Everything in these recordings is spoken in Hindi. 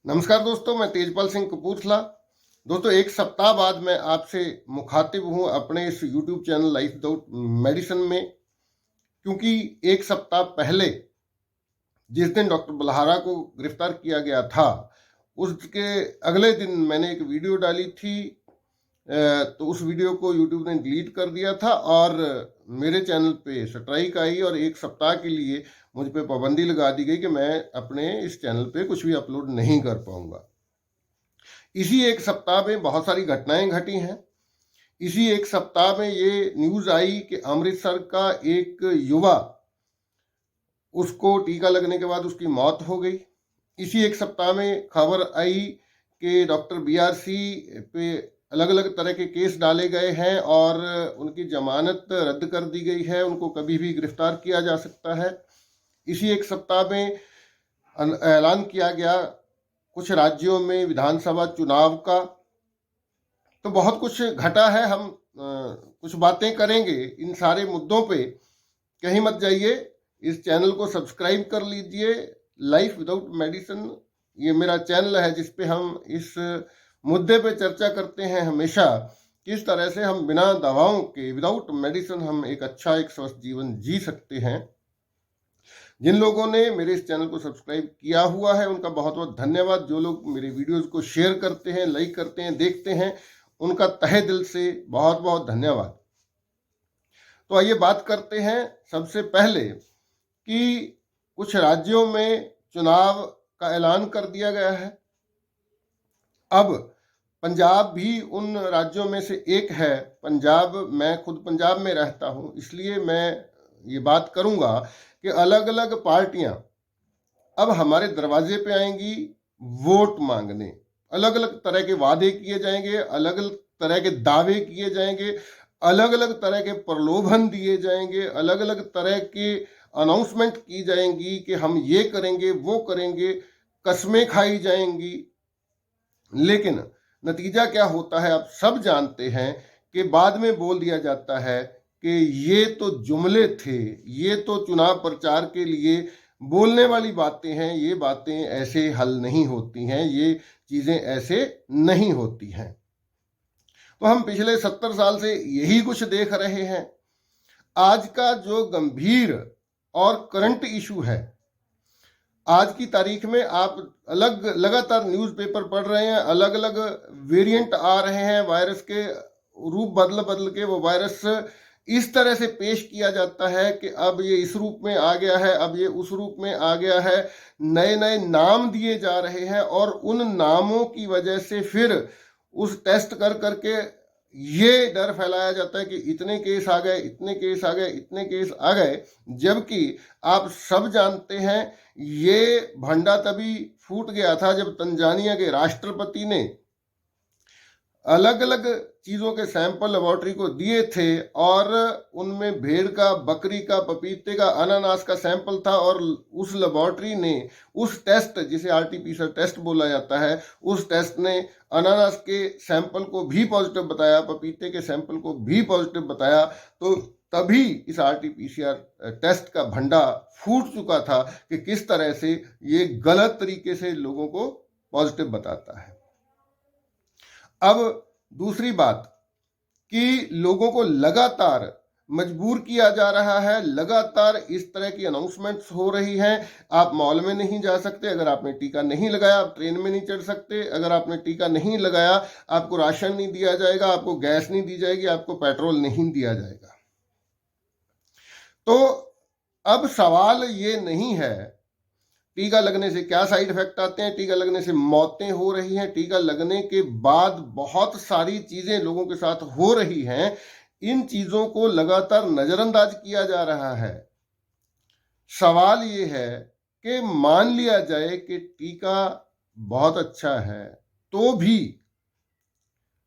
नमस्कार दोस्तों, मैं तेजपाल सिंह कपूरथला। दोस्तों, एक सप्ताह बाद मैं आपसे मुखातिब हूं अपने इस YouTube channel life without medicine में, क्योंकि एक सप्ताह पहले जिस दिन डॉक्टर बलहारा को गिरफ्तार किया गया था, उसके अगले दिन मैंने एक वीडियो डाली थी। तो उस वीडियो को यूट्यूब ने डिलीट कर दिया था और मेरे चैनल पे स्ट्राइक आई और एक सप्ताह के लिए मुझ पे पाबंदी लगा दी गई कि मैं अपने इस चैनल पे कुछ भी अपलोड नहीं कर पाऊंगा। इसी एक सप्ताह में बहुत सारी घटनाएं घटी हैं। इसी एक सप्ताह में ये न्यूज आई कि अमृतसर का एक युवा, उसको टीका लगने के बाद उसकी मौत हो गई। इसी एक सप्ताह में खबर आई कि डॉक्टर BRC पे अलग अलग तरह के केस डाले गए हैं और उनकी जमानत रद्द कर दी गई है, उनको कभी भी गिरफ्तार किया जा सकता है। इसी एक सप्ताह में ऐलान किया गया कुछ राज्यों में विधानसभा चुनाव का। तो बहुत कुछ घटा है। हम कुछ बातें करेंगे इन सारे मुद्दों पे। कहीं मत जाइए, इस चैनल को सब्सक्राइब कर लीजिए। लाइफ विदाउट मेडिसिन ये मेरा चैनल है जिस पे हम इस मुद्दे पे चर्चा करते हैं हमेशा, किस तरह से हम बिना दवाओं के, विदाउट मेडिसिन, हम एक अच्छा, एक स्वस्थ जीवन जी सकते हैं। जिन लोगों ने मेरे इस चैनल को सब्सक्राइब किया हुआ है उनका बहुत बहुत धन्यवाद। जो लोग मेरे वीडियोस को शेयर करते हैं, लाइक करते हैं, देखते हैं, उनका तहे दिल से बहुत बहुत धन्यवाद। तो आइए बात करते हैं सबसे पहले कि कुछ राज्यों में चुनाव का ऐलान कर दिया गया है। अब पंजाब भी उन राज्यों में से एक है। पंजाब, मैं खुद पंजाब में रहता हूं, इसलिए मैं ये बात करूंगा कि अलग अलग पार्टियां अब हमारे दरवाजे पे आएंगी वोट मांगने। अलग अलग तरह के वादे किए जाएंगे, अलग अलग तरह के दावे किए जाएंगे, अलग अलग तरह के प्रलोभन दिए जाएंगे, अलग अलग तरह के अनाउंसमेंट की जाएंगी कि हम ये करेंगे, वो करेंगे, कस्में खाई जाएंगी। लेकिन नतीजा क्या होता है आप सब जानते हैं कि बाद में बोल दिया जाता है कि ये तो जुमले थे, ये तो चुनाव प्रचार के लिए बोलने वाली बातें हैं, ये बातें ऐसे हल नहीं होती हैं, ये चीजें ऐसे नहीं होती हैं। तो हम पिछले 70 साल से यही कुछ देख रहे हैं। आज का जो गंभीर और करंट इशू है, आज की तारीख में आप लगातार न्यूज़पेपर पढ़ रहे हैं, अलग अलग वेरिएंट आ रहे हैं, वायरस के रूप बदल बदल के वो वायरस इस तरह से पेश किया जाता है कि अब ये इस रूप में आ गया है, अब ये उस रूप में आ गया है। नए नए नाम दिए जा रहे हैं और उन नामों की वजह से फिर उस टेस्ट कर करके ये डर फैलाया जाता है कि इतने केस आ गए, इतने केस आ गए, इतने केस आ गए। जबकि आप सब जानते हैं ये भंडा तभी फूट गया था जब तंजानिया के राष्ट्रपति ने अलग अलग चीज़ों के सैंपल लेबोरेटरी को दिए थे और उनमें भेड़ का, बकरी का, पपीते का, अनानास का सैंपल था और उस लेबोरेटरी ने उस टेस्ट, जिसे RT-PCR टेस्ट बोला जाता है, उस टेस्ट ने अनानास के सैंपल को भी पॉजिटिव बताया, पपीते के सैंपल को भी पॉजिटिव बताया। तो तभी इस RT-PCR टेस्ट का भंडा फूट चुका था कि किस तरह से ये गलत तरीके से लोगों को पॉजिटिव बताता है। अब दूसरी बात कि लोगों को लगातार मजबूर किया जा रहा है, लगातार इस तरह की अनाउंसमेंट्स हो रही हैं। आप मॉल में नहीं जा सकते अगर आपने टीका नहीं लगाया, आप ट्रेन में नहीं चढ़ सकते अगर आपने टीका नहीं लगाया, आपको राशन नहीं दिया जाएगा, आपको गैस नहीं दी जाएगी, आपको पेट्रोल नहीं दिया जाएगा। तो अब सवाल ये नहीं है टीका लगने से क्या साइड इफेक्ट आते हैं, टीका लगने से मौतें हो रही हैं, टीका लगने के बाद बहुत सारी चीजें लोगों के साथ हो रही हैं, इन चीजों को लगातार नजरअंदाज किया जा रहा है। सवाल ये है कि मान लिया जाए कि टीका बहुत अच्छा है, तो भी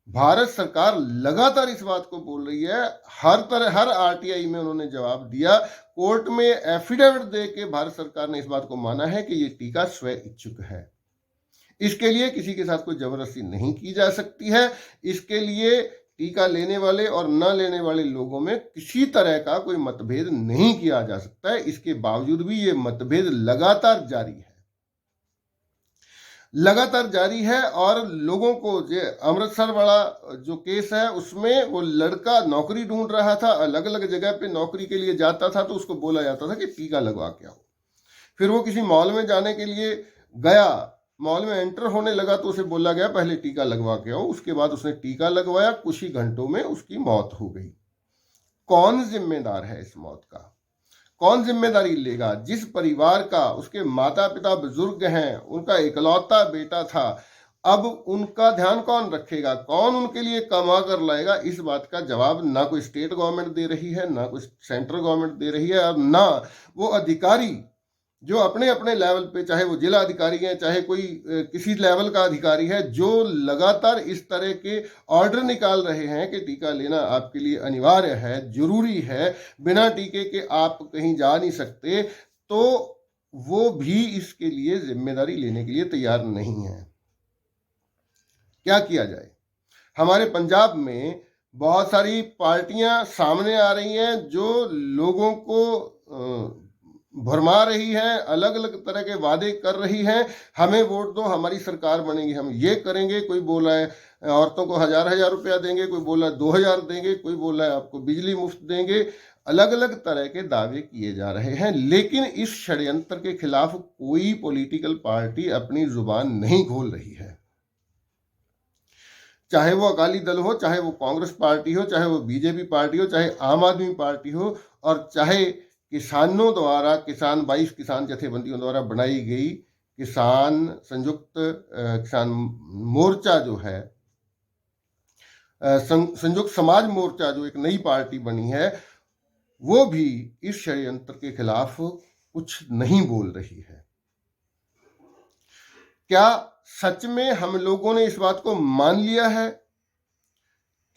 भारत सरकार लगातार इस बात को बोल रही है। हर RTI में उन्होंने जवाब दिया, कोर्ट में एफिडेविट दे के भारत सरकार ने इस बात को माना है कि ये टीका स्व इच्छुक है। इसके लिए किसी के साथ कोई जबरदस्ती नहीं की जा सकती है। इसके लिए टीका लेने वाले और न लेने वाले लोगों में किसी तरह का कोई मतभेद नहीं किया जा सकता है। इसके बावजूद भी ये मतभेद लगातार जारी है। लगातार जारी है। और लोगों को जो अमृतसर वाला जो केस है उसमें वो लड़का नौकरी ढूंढ रहा था, अलग अलग जगह पे नौकरी के लिए जाता था, तो उसको बोला जाता था कि टीका लगवा के आओ। फिर वो किसी मॉल में जाने के लिए गया, मॉल में एंटर होने लगा तो उसे बोला गया पहले टीका लगवा के आओ। उसके बाद उसने टीका लगवाया, कुछ ही घंटों में उसकी मौत हो गई। कौन जिम्मेदार है इस मौत का? कौन जिम्मेदारी लेगा? जिस परिवार का उसके माता पिता बुजुर्ग हैं, उनका इकलौता बेटा था, अब उनका ध्यान कौन रखेगा? कौन उनके लिए कमा कर लाएगा? इस बात का जवाब ना कोई स्टेट गवर्नमेंट दे रही है, ना कोई सेंट्रल गवर्नमेंट दे रही है, और ना वो अधिकारी जो अपने अपने लेवल पे, चाहे वो जिला अधिकारी हैं, चाहे कोई किसी लेवल का अधिकारी है, जो लगातार इस तरह के ऑर्डर निकाल रहे हैं कि टीका लेना आपके लिए अनिवार्य है, जरूरी है, बिना टीके के आप कहीं जा नहीं सकते, तो वो भी इसके लिए जिम्मेदारी लेने के लिए तैयार नहीं है। क्या किया जाए? हमारे पंजाब में बहुत सारी पार्टियां सामने आ रही हैं जो लोगों को भरमा रही है, अलग अलग तरह के वादे कर रही है। हमें वोट दो, हमारी सरकार बनेगी, हम ये करेंगे। कोई बोल रहा है औरतों को 1000 रुपया देंगे, कोई बोला 2000 देंगे, कोई बोला है आपको बिजली मुफ्त देंगे। अलग अलग तरह के दावे किए जा रहे हैं, लेकिन इस षड्यंत्र के खिलाफ कोई पॉलिटिकल पार्टी अपनी जुबान नहीं खोल रही है। चाहे वो अकाली दल हो, चाहे वो कांग्रेस पार्टी हो, चाहे वो बीजेपी पार्टी हो, चाहे आम आदमी पार्टी हो, और चाहे किसानों द्वारा, किसान 22 किसान जथेबंदियों द्वारा बनाई गई किसान संयुक्त किसान मोर्चा जो है, संयुक्त समाज मोर्चा जो एक नई पार्टी बनी है, वो भी इस षड्यंत्र के खिलाफ कुछ नहीं बोल रही है। क्या सच में हम लोगों ने इस बात को मान लिया है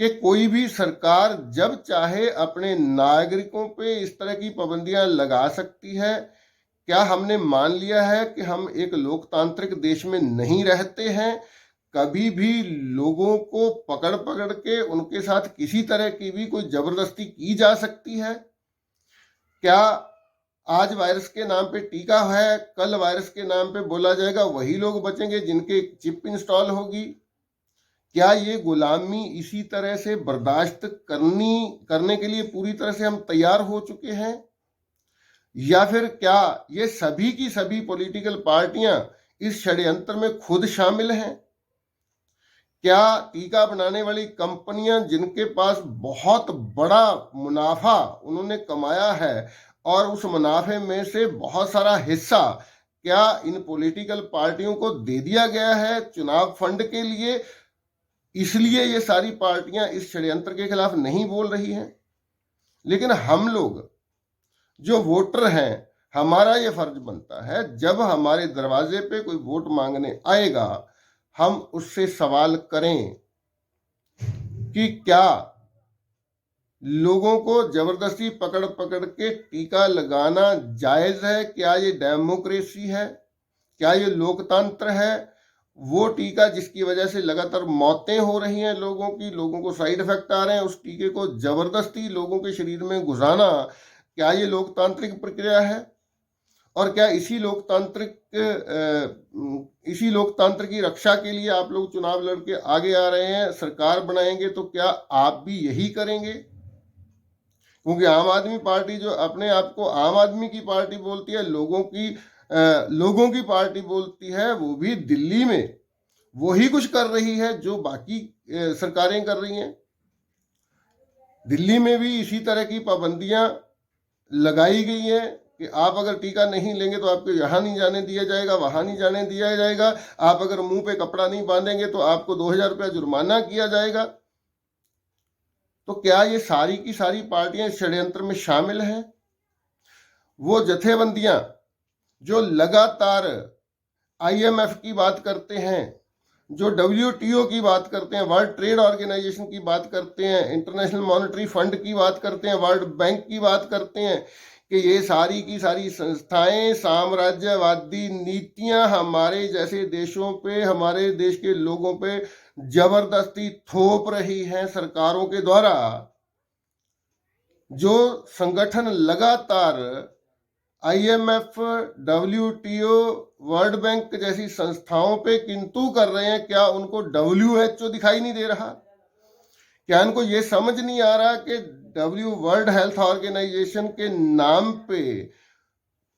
कि कोई भी सरकार जब चाहे अपने नागरिकों पे इस तरह की पाबंदियां लगा सकती है? क्या हमने मान लिया है कि हम एक लोकतांत्रिक देश में नहीं रहते हैं? कभी भी लोगों को पकड़ पकड़ के उनके साथ किसी तरह की भी कोई जबरदस्ती की जा सकती है? क्या आज वायरस के नाम पे टीका है, कल वायरस के नाम पे बोला जाएगा वही लोग बचेंगे जिनके चिप इंस्टॉल होगी? क्या ये गुलामी इसी तरह से बर्दाश्त करने के लिए पूरी तरह से हम तैयार हो चुके हैं? या फिर क्या ये सभी की सभी पॉलिटिकल पार्टियां इस षड्यंत्र में खुद शामिल हैं? क्या टीका बनाने वाली कंपनियां जिनके पास बहुत बड़ा मुनाफा उन्होंने कमाया है और उस मुनाफे में से बहुत सारा हिस्सा क्या इन पॉलिटिकल पार्टियों को दे दिया गया है चुनाव फंड के लिए, इसलिए ये सारी पार्टियां इस षड्यंत्र के खिलाफ नहीं बोल रही हैं? लेकिन हम लोग जो वोटर हैं, हमारा ये फर्ज बनता है जब हमारे दरवाजे पे कोई वोट मांगने आएगा, हम उससे सवाल करें कि क्या लोगों को जबरदस्ती पकड़ पकड़ के टीका लगाना जायज है? क्या ये डेमोक्रेसी है? क्या ये लोकतंत्र है? वो टीका जिसकी वजह से लगातार मौतें हो रही हैं लोगों की, लोगों को साइड इफेक्ट आ रहे हैं, उस टीके को जबरदस्ती लोगों के शरीर में घुसाना, क्या ये लोकतांत्रिक प्रक्रिया है? और क्या इसी लोकतंत्र की रक्षा के लिए आप लोग चुनाव लड़के आगे आ रहे हैं? सरकार बनाएंगे तो क्या आप भी यही करेंगे? क्योंकि आम आदमी पार्टी जो अपने आप को आम आदमी की पार्टी बोलती है, लोगों की पार्टी बोलती है, वो भी दिल्ली में वही कुछ कर रही है जो बाकी सरकारें कर रही हैं। दिल्ली में भी इसी तरह की पाबंदियां लगाई गई हैं कि आप अगर टीका नहीं लेंगे तो आपको यहाँ नहीं जाने दिया जाएगा, वहां नहीं जाने दिया जाएगा, आप अगर मुंह पे कपड़ा नहीं बांधेंगे तो आपको 2000 रुपया जुर्माना किया जाएगा। तो क्या ये सारी की सारी पार्टियां इस षड्यंत्र में शामिल हैं? वो जथेबंदियां जो लगातार IMF की बात करते हैं, जो WTO की बात करते हैं, वर्ल्ड ट्रेड ऑर्गेनाइजेशन की बात करते हैं, इंटरनेशनल मॉनेटरी फंड की बात करते हैं, वर्ल्ड बैंक की बात करते हैं, कि ये सारी की सारी संस्थाएं साम्राज्यवादी नीतियां हमारे जैसे देशों पे, हमारे देश के लोगों पे जबरदस्ती थोप रही हैं सरकारों के द्वारा, जो संगठन लगातार IMF, WTO, वर्ल्ड बैंक जैसी संस्थाओं पे किंतु कर रहे हैं, क्या उनको WHO दिखाई नहीं दे रहा? क्या इनको ये समझ नहीं आ रहा कि वर्ल्ड हेल्थ ऑर्गेनाइजेशन के नाम पे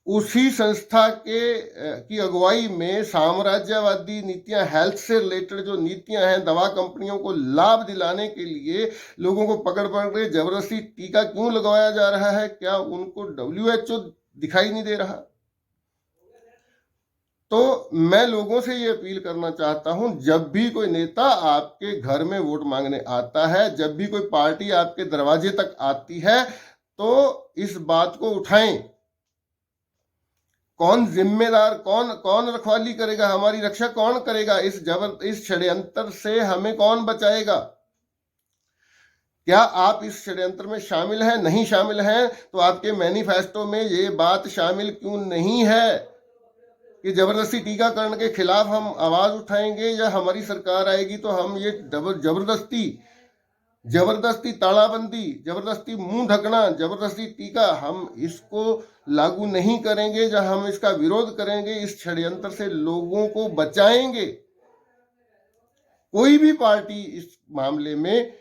उसी संस्था के की अगुवाई में साम्राज्यवादी नीतियां, हेल्थ से रिलेटेड जो नीतियां हैं, दवा कंपनियों को लाभ दिलाने के लिए लोगों को पकड़ पकड़ के जबरदस्ती टीका क्यों लगवाया जा रहा है? क्या उनको WHO दिखाई नहीं दे रहा? तो मैं लोगों से ये अपील करना चाहता हूं, जब भी कोई नेता आपके घर में वोट मांगने आता है, जब भी कोई पार्टी आपके दरवाजे तक आती है, तो इस बात को उठाएं। कौन जिम्मेदार, कौन कौन रखवाली करेगा, हमारी रक्षा कौन करेगा? इस षड्यंत्र से हमें कौन बचाएगा? क्या आप इस षड्यंत्र में शामिल हैं? नहीं शामिल हैं तो आपके मैनिफेस्टो में ये बात शामिल क्यों नहीं है कि जबरदस्ती टीकाकरण के खिलाफ हम आवाज उठाएंगे, या हमारी सरकार आएगी तो हम ये जबरदस्ती तालाबंदी, जबरदस्ती मुंह ढकना, जबरदस्ती टीका, हम इसको लागू नहीं करेंगे। जब हम इसका विरोध करेंगे, इस षड्यंत्र से लोगों को बचाएंगे। कोई भी पार्टी इस मामले में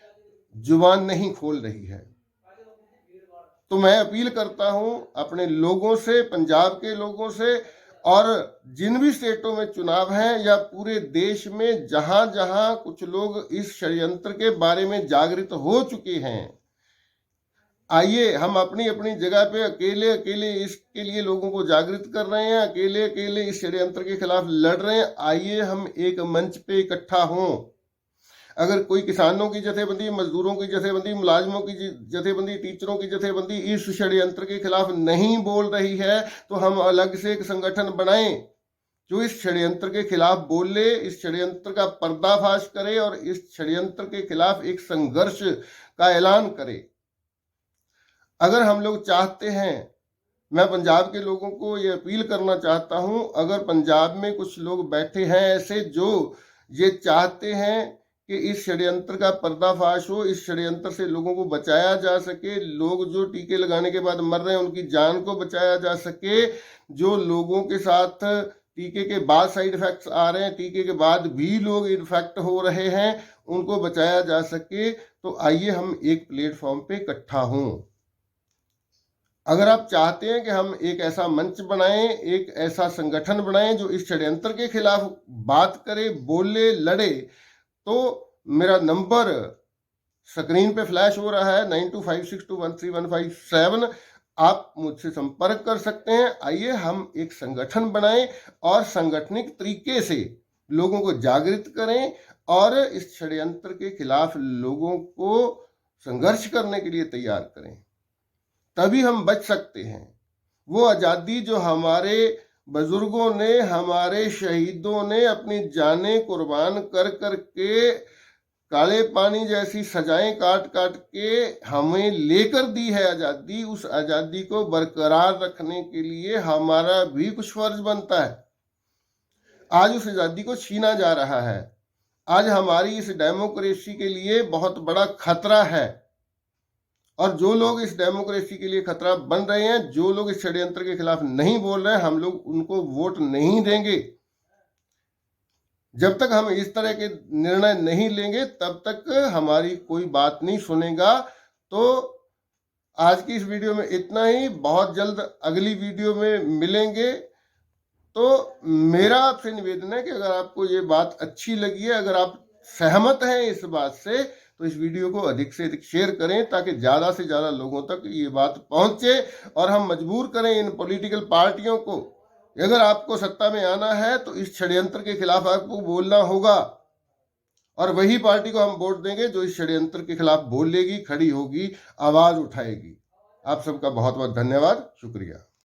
जुबान नहीं खोल रही है। तो मैं अपील करता हूं अपने लोगों से, पंजाब के लोगों से, और जिन भी स्टेटों में चुनाव हैं या पूरे देश में जहां जहां कुछ लोग इस षड्यंत्र के बारे में जागृत हो चुके हैं, आइए हम अपनी अपनी जगह पे अकेले अकेले इसके लिए लोगों को जागृत कर रहे हैं, अकेले अकेले इस षड्यंत्र के खिलाफ लड़ रहे हैं। आइए हम एक मंच पे इकट्ठा हों। अगर कोई किसानों की जथेबंदी, मजदूरों की जथेबंदी, मुलाजमों की जथेबंदी, टीचरों की जथेबंदी इस षड्यंत्र के खिलाफ नहीं बोल रही है, तो हम अलग से एक संगठन बनाएं जो इस षड्यंत्र के खिलाफ बोले, इस षड्यंत्र का पर्दाफाश करे और इस षड्यंत्र के खिलाफ एक संघर्ष का ऐलान करे। अगर हम लोग चाहते हैं, मैं पंजाब के लोगों को ये अपील करना चाहता हूं, अगर पंजाब में कुछ लोग बैठे हैं ऐसे जो ये चाहते हैं कि इस षड्यंत्र का पर्दाफाश हो, इस षड्यंत्र से लोगों को बचाया जा सके, लोग जो टीके लगाने के बाद मर रहे हैं उनकी जान को बचाया जा सके, जो लोगों के साथ टीके के बाद साइड इफेक्ट्स आ रहे हैं, टीके के बाद भी लोग इन्फेक्ट हो रहे हैं, उनको बचाया जा सके। तो आइए हम एक प्लेटफॉर्म पे इकट्ठा हों। अगर आप चाहते हैं कि हम एक ऐसा मंच बनाएं, एक ऐसा संगठन बनाएं जो इस षड्यंत्र के खिलाफ बात करे, बोले, लड़े, तो मेरा नंबर स्क्रीन पे फ्लैश हो रहा है 9256213157। आप मुझसे संपर्क कर सकते हैं। आइए हम एक संगठन बनाएं और संगठनिक तरीके से लोगों को जागृत करें और इस षड्यंत्र के खिलाफ लोगों को संघर्ष करने के लिए तैयार करें। तभी हम बच सकते हैं। वो आज़ादी जो हमारे बुजुर्गों ने, हमारे शहीदों ने अपनी जानें कुर्बान कर कर के, काले पानी जैसी सजाएं काट काट के हमें लेकर दी है आज़ादी, उस आज़ादी को बरकरार रखने के लिए हमारा भी कुछ फर्ज बनता है। आज उस आज़ादी को छीना जा रहा है। आज हमारी इस डेमोक्रेसी के लिए बहुत बड़ा खतरा है, और जो लोग इस डेमोक्रेसी के लिए खतरा बन रहे हैं, जो लोग इस षड्यंत्र के खिलाफ नहीं बोल रहे हैं, हम लोग उनको वोट नहीं देंगे। जब तक हम इस तरह के निर्णय नहीं लेंगे तब तक हमारी कोई बात नहीं सुनेगा। तो आज की इस वीडियो में इतना ही। बहुत जल्द अगली वीडियो में मिलेंगे। तो मेरा आपसे निवेदन है कि अगर आपको ये बात अच्छी लगी है, अगर आप सहमत हैं इस बात से, तो इस वीडियो को अधिक से अधिक शेयर करें ताकि ज़्यादा से ज़्यादा लोगों तक ये बात पहुंचे और हम मजबूर करें इन पॉलिटिकल पार्टियों को। अगर आपको सत्ता में आना है तो इस षड्यंत्र के खिलाफ आपको बोलना होगा, और वही पार्टी को हम वोट देंगे जो इस षड्यंत्र के खिलाफ बोलेगी, खड़ी होगी, आवाज़ उठाएगी। आप सबका बहुत बहुत धन्यवाद, शुक्रिया।